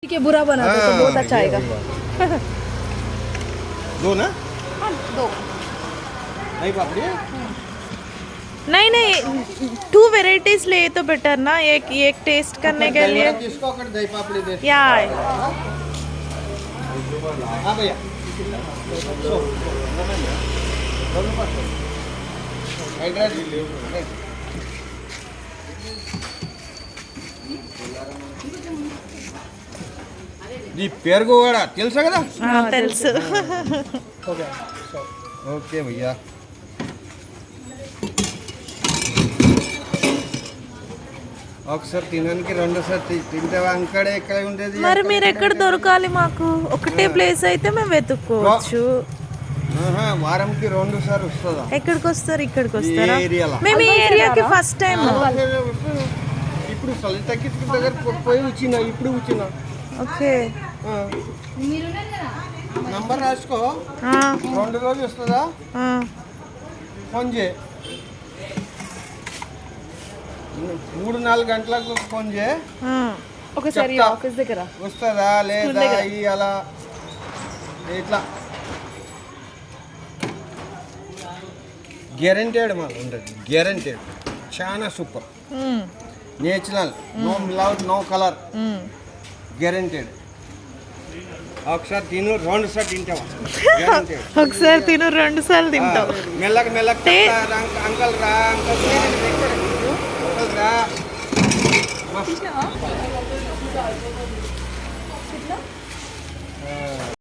के बुरा बना तो बहुत अच्छा आएगा। दो ना? दो नहीं पापड़ी है? नहीं नहीं 2 वेराइटीज ले तो बेटर ना, एक एक टेस्ट करने के लिए। किसको कर दही पापड़ी दे? या हाँ भैया। ఈ పెరుగు కూడా తెలుసా కదా? తెలుసు. ఓకే భయ్యా. ఒకసారి తినడానికి రెండోసారి తింటావా? అంకడే ఎక్కడ ఉండేది? మరి మీరు ఎక్కడ దొరకాలి మాకు? ఒకటే ప్లేస్ అయితే మేము వెతుక్కోవచ్చు. వారంకి 2 సార్లు వస్తుందా? ఎక్కడికి వస్తారు? ఇక్కడికి వస్తారా? ఏరియాలో మేము ఈ ఏరియాకి ఫస్ట్ టైం. ఇప్పుడు సలితకి దగ్గర పోయి వచ్చిన, ఇప్పుడు వచ్చిన. ఓకే నంబర్ రాసుకో. 2 రోజు వస్తుందా? ఫోన్ చేయి. 3-4 గంటలకు ఫోన్ చేయి. ఒకసారి ఆఫీస్ దగ్గర వస్తుందా లేదా అలా ఇట్లా గ్యారెంటెడ్ మాకు ఉంటుంది. గ్యారెంటెడ్, చాలా సూపర్, నేచురల్, నో మిలావట్, నో కలర్, గ్యారెంటెడ్. ఒకసారి తిను, 2 సార్లు తింటావా? ఒకసారి తిను, 2 సార్లు తింటాం. మెల్లగా మెల్లగా అంకల్ రా, అంకల్ రా.